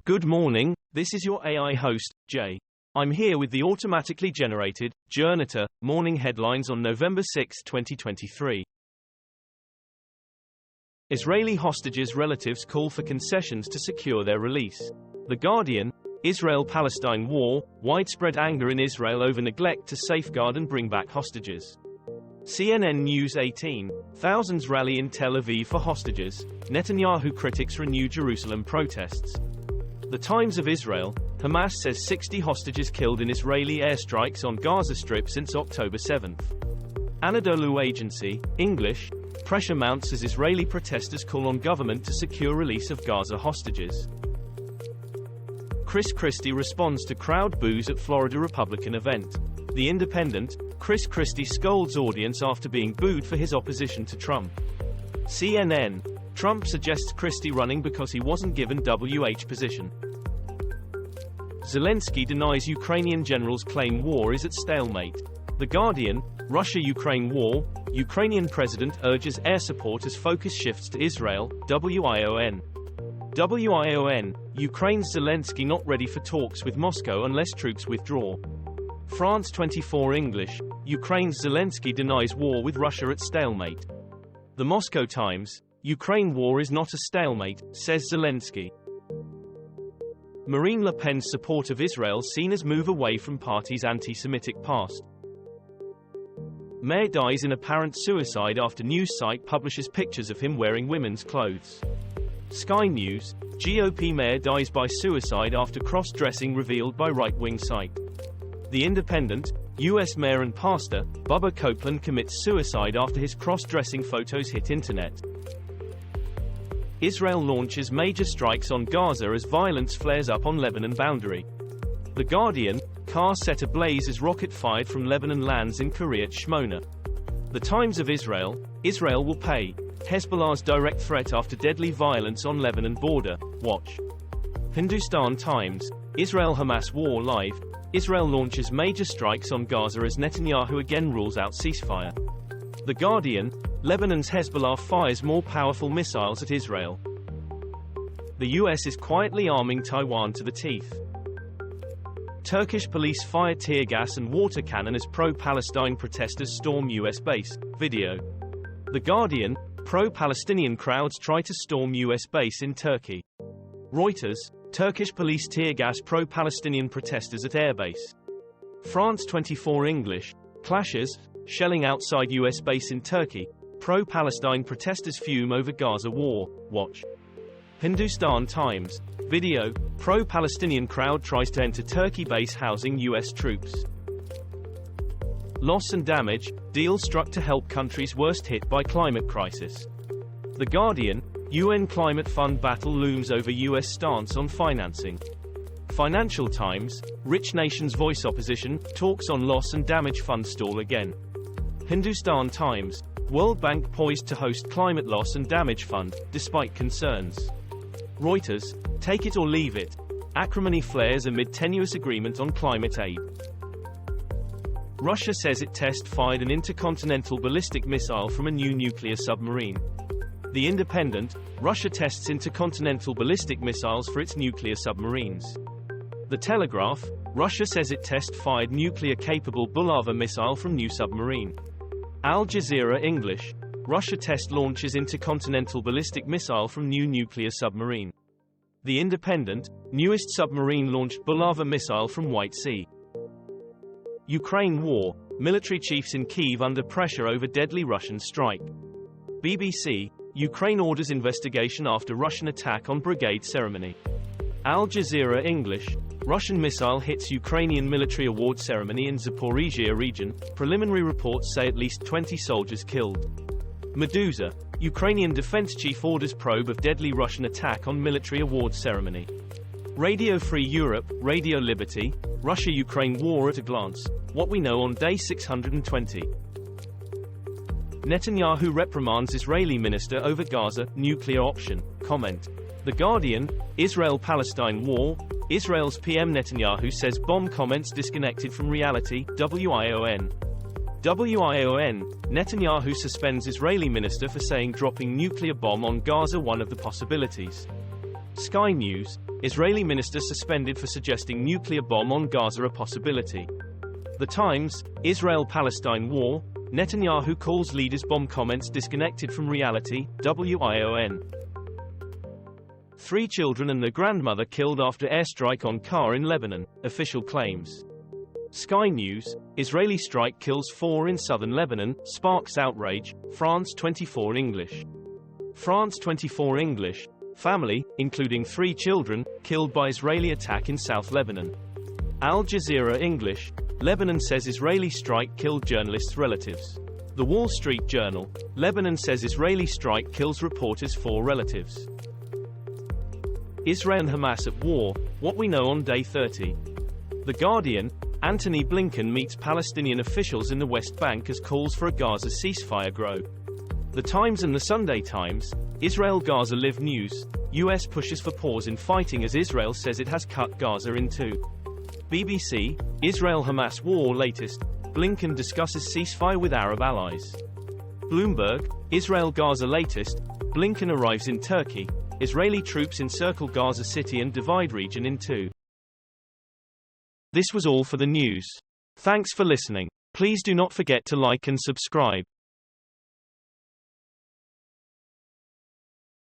Good morning, this is your AI host, Jay. I'm here with the automatically generated, Journato, morning headlines on November 6, 2023. Israeli hostages' relatives call for concessions to secure their release. The Guardian, Israel-Palestine war, widespread anger in Israel over neglect to safeguard and bring back hostages. CNN News 18, thousands rally in Tel Aviv for hostages, Netanyahu critics renew Jerusalem protests. The Times of Israel, Hamas says 60 hostages killed in Israeli airstrikes on Gaza Strip since October 7. Anadolu Agency, English, pressure mounts as Israeli protesters call on government to secure release of Gaza hostages. Chris Christie responds to crowd boos at Florida Republican event. The Independent, Chris Christie scolds audience after being booed for his opposition to Trump. CNN, Trump suggests Christie running because he wasn't given WH position. Zelensky denies Ukrainian generals claim war is at stalemate. The Guardian, Russia-Ukraine war, Ukrainian president urges air support as focus shifts to Israel, WION. WION, Ukraine's Zelensky not ready for talks with Moscow unless troops withdraw. France 24 English, Ukraine's Zelensky denies war with Russia at stalemate. The Moscow Times, Ukraine war is not a stalemate, says Zelensky. Marine Le Pen's support of Israel seen as move away from party's anti-Semitic past. Mayor dies in apparent suicide after news site publishes pictures of him wearing women's clothes. Sky News, GOP mayor dies by suicide after cross-dressing revealed by right-wing site. The Independent, U.S. mayor and pastor, Bubba Copeland commits suicide after his cross-dressing photos hit internet. Israel launches major strikes on Gaza as violence flares up on Lebanon boundary. The Guardian, car set ablaze as rocket fired from Lebanon lands in Kiryat Shmona. The Times of Israel, Israel will pay. Hezbollah's direct threat after deadly violence on Lebanon border, watch. Hindustan Times, Israel-Hamas war live, Israel launches major strikes on Gaza as Netanyahu again rules out ceasefire. The Guardian, Lebanon's Hezbollah fires more powerful missiles at Israel. The US is quietly arming Taiwan to the teeth. Turkish police fire tear gas and water cannon as pro-Palestine protesters storm US base, video. The Guardian, pro-Palestinian crowds try to storm US base in Turkey. Reuters, Turkish police tear gas pro-Palestinian protesters at airbase. France 24 English, clashes, shelling outside US base in Turkey, pro-Palestine protesters fume over Gaza war, watch. Hindustan Times, video, pro-Palestinian crowd tries to enter Turkey base housing US troops. Loss and damage, deal struck to help countries worst hit by climate crisis. The Guardian, UN Climate Fund battle looms over US stance on financing. Financial Times, rich nations voice opposition, talks on loss and damage fund stall again. Hindustan Times, World Bank poised to host climate loss and damage fund, despite concerns. Reuters, take it or leave it. Acrimony flares amid tenuous agreement on climate aid. Russia says it test-fired an intercontinental ballistic missile from a new nuclear submarine. The Independent, Russia tests intercontinental ballistic missiles for its nuclear submarines. The Telegraph, Russia says it test-fired nuclear-capable Bulava missile from new submarine. Al Jazeera English, Russia test launches intercontinental ballistic missile from new nuclear submarine. The Independent, newest submarine launched Bulava missile from White Sea. Ukraine war, military chiefs in Kyiv under pressure over deadly Russian strike. BBC, Ukraine orders investigation after Russian attack on brigade ceremony. Al Jazeera English, Russian missile hits Ukrainian military award ceremony in Zaporizhia region, preliminary reports say at least 20 soldiers killed. Medusa, Ukrainian defense chief orders probe of deadly Russian attack on military award ceremony. Radio Free Europe, Radio Liberty, Russia-Ukraine war at a glance, what we know on day 620. Netanyahu reprimands Israeli minister over Gaza, nuclear option, comment. The Guardian, Israel-Palestine war, Israel's PM Netanyahu says bomb comments disconnected from reality, WION. WION, Netanyahu suspends Israeli minister for saying dropping nuclear bomb on Gaza one of the possibilities. Sky News, Israeli minister suspended for suggesting nuclear bomb on Gaza a possibility. The Times, Israel-Palestine war, Netanyahu calls leaders' bomb comments disconnected from reality, WION. 3 children and their grandmother killed after airstrike on car in Lebanon, official claims. Sky News, Israeli strike kills 4 in southern Lebanon, sparks outrage, France 24 English. France 24 English, family, including 3 children, killed by Israeli attack in South Lebanon. Al Jazeera English, Lebanon says Israeli strike killed journalists' relatives. The Wall Street Journal, Lebanon says Israeli strike kills reporters' 4 relatives. Israel and Hamas at war, what we know on day 30. The Guardian, Antony Blinken meets Palestinian officials in the West Bank as calls for a Gaza ceasefire grow. The Times and the Sunday Times, Israel-Gaza Live News, US pushes for pause in fighting as Israel says it has cut Gaza in 2. BBC, Israel-Hamas war latest, Blinken discusses ceasefire with Arab allies. Bloomberg, Israel-Gaza latest, Blinken arrives in Turkey, Israeli troops encircle Gaza City and divide region in 2. This was all for the news. Thanks for listening. Please do not forget to like and subscribe.